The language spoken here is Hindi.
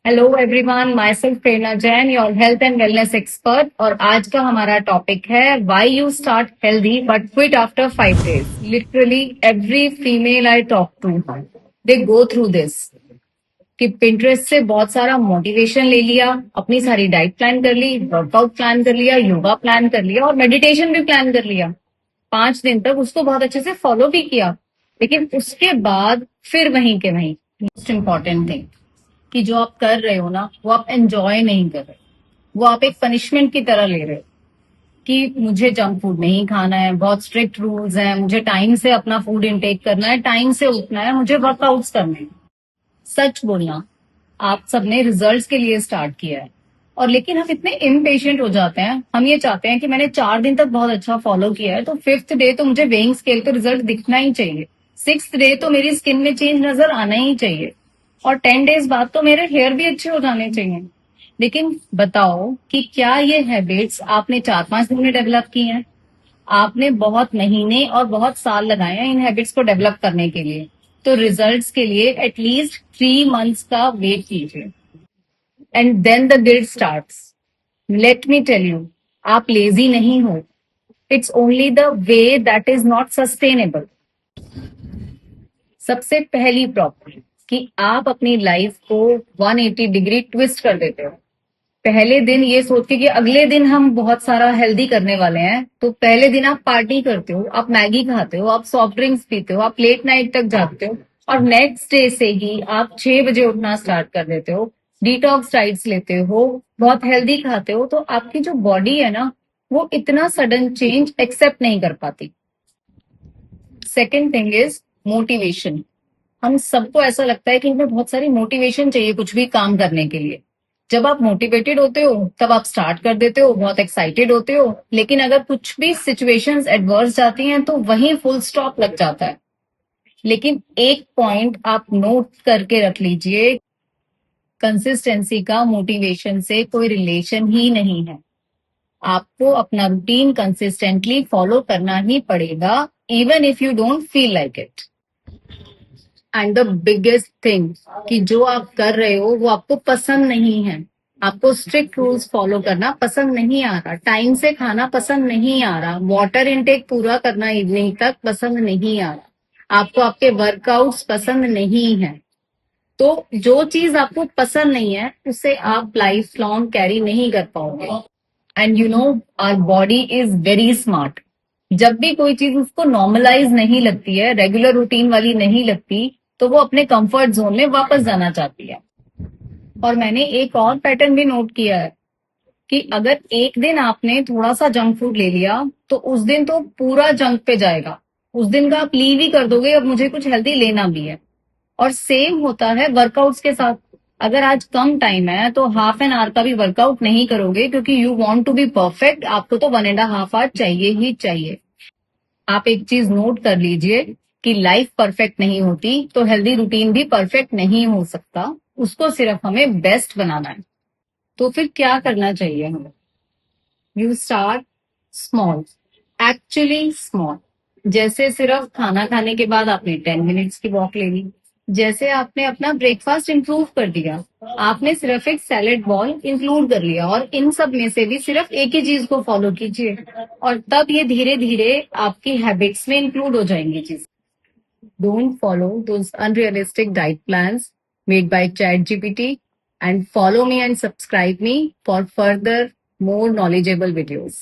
Hello everyone, my self Prerna Jain, your health and wellness expert. और आज का हमारा टॉपिक है why you start healthy but quit after 5 days। Literally every female I talk to they go through this कि पिंटरेस्ट से बहुत सारा मोटिवेशन ले लिया, अपनी सारी डाइट प्लान कर ली, वर्कआउट प्लान कर लिया, योगा प्लान कर लिया और मेडिटेशन भी प्लान कर लिया। 5 दिन तक उसको बहुत अच्छे से फॉलो भी किया, लेकिन उसके बाद फिर वहीं के वहीं मोस्ट इम्पॉर्टेंट थिंग कि जो आप कर रहे हो ना, वो आप एंजॉय नहीं कर रहे, वो आप एक पनिशमेंट की तरह ले रहे हो कि मुझे जंक फूड नहीं खाना है, बहुत स्ट्रिक्ट रूल्स हैं, मुझे टाइम से अपना फूड इनटेक करना है, टाइम से उठना है, मुझे वर्कआउट्स करने हैं। सच बोलना, आप सबने रिजल्ट्स के लिए स्टार्ट किया है, और लेकिन हम इतने इम्पेशेंट हो जाते हैं, हम ये चाहते हैं कि मैंने 4 दिन तक बहुत अच्छा फॉलो किया है तो 5th डे तो मुझे वेइंग स्केल पे रिजल्ट दिखना ही चाहिए, 6th डे तो मेरी स्किन में चेंज नजर आना ही चाहिए, और 10 days बाद तो मेरे हेयर भी अच्छे हो जाने चाहिए। लेकिन बताओ कि क्या ये हैबिट्स आपने 4-5 दिन में डेवलप की हैं? आपने बहुत महीने और बहुत साल लगाए हैं इन हैबिट्स को डेवलप करने के लिए। तो रिजल्ट्स के लिए एटलीस्ट 3 months का वेट कीजिए, and then the guilt starts. Let me tell you, आप लेजी नहीं हो, it's only the way that is not sustainable. सबसे पहली प्रॉब्लम कि आप अपनी लाइफ को 180 डिग्री ट्विस्ट कर देते हो। पहले दिन ये सोच के कि अगले दिन हम बहुत सारा हेल्दी करने वाले हैं, तो पहले दिन आप पार्टी करते हो, आप मैगी खाते हो, आप सॉफ्ट ड्रिंक्स पीते हो, आप लेट नाइट तक जागते हो, और नेक्स्ट डे से ही आप 6 बजे उठना स्टार्ट कर देते हो, डिटॉक्स डाइट्स लेते हो, बहुत हेल्दी खाते हो, तो आपकी जो बॉडी है ना, वो इतना सडन चेंज एक्सेप्ट नहीं कर पाती। Second thing is motivation. हम सबको ऐसा लगता है कि हमें बहुत सारी मोटिवेशन चाहिए कुछ भी काम करने के लिए। जब आप मोटिवेटेड होते हो तब आप स्टार्ट कर देते हो, बहुत एक्साइटेड होते हो, लेकिन अगर कुछ भी सिचुएशंस एडवर्स जाती हैं तो वहीं फुल स्टॉप लग जाता है। लेकिन एक पॉइंट आप नोट करके रख लीजिए, कंसिस्टेंसी का मोटिवेशन से कोई रिलेशन ही नहीं है। आपको अपना रूटीन कंसिस्टेंटली फॉलो करना ही पड़ेगा, even if you don't feel like it. And the biggest thing कि जो आप कर रहे हो वो आपको पसंद नहीं है, आपको स्ट्रिक्ट रूल्स फॉलो करना पसंद नहीं आ रहा, टाइम से खाना पसंद नहीं आ रहा, वाटर इनटेक पूरा करना इवनिंग तक पसंद नहीं आ रहा, आपको आपके वर्कआउट्स पसंद नहीं है, तो जो चीज आपको पसंद नहीं है उसे आप लाइफ लॉन्ग कैरी नहीं कर पाओगे। And you know, our body is very smart. जब भी कोई चीज उसको नॉर्मलाइज नहीं लगती है, रेगुलर रूटीन वाली नहीं लगती, तो वो अपने कंफर्ट जोन में वापस जाना चाहती है। और मैंने एक और पैटर्न भी नोट किया है कि अगर एक दिन आपने थोड़ा सा जंक फूड ले लिया तो उस दिन तो पूरा जंक पे जाएगा, उस दिन का आप लीव ही कर दोगे, अब मुझे कुछ हेल्दी लेना भी है। और सेम होता है वर्कआउट्स के साथ। अगर आज कम टाइम है तो हाफ एन आवर का भी वर्कआउट नहीं करोगे, क्योंकि you want to be perfect, आपको तो 1.5 hour चाहिए ही चाहिए। आप एक चीज नोट कर लीजिए कि लाइफ परफेक्ट नहीं होती तो हेल्दी रूटीन भी परफेक्ट नहीं हो सकता, उसको सिर्फ हमें बेस्ट बनाना है। तो फिर क्या करना चाहिए हमें? You start small, actually small. जैसे सिर्फ खाना खाने के बाद आपने 10 मिनट्स की वॉक ले ली, जैसे आपने अपना ब्रेकफास्ट इंप्रूव कर दिया, आपने सिर्फ एक सैलेड बॉल इंक्लूड कर लिया, और इन सब में से भी सिर्फ एक ही चीज को फॉलो कीजिए, और तब ये धीरे धीरे आपकी हैबिट्स में इंक्लूड हो जाएंगी चीज। Don't follow those unrealistic diet plans made by chat GPT, and follow me and subscribe me for further more knowledgeable videos.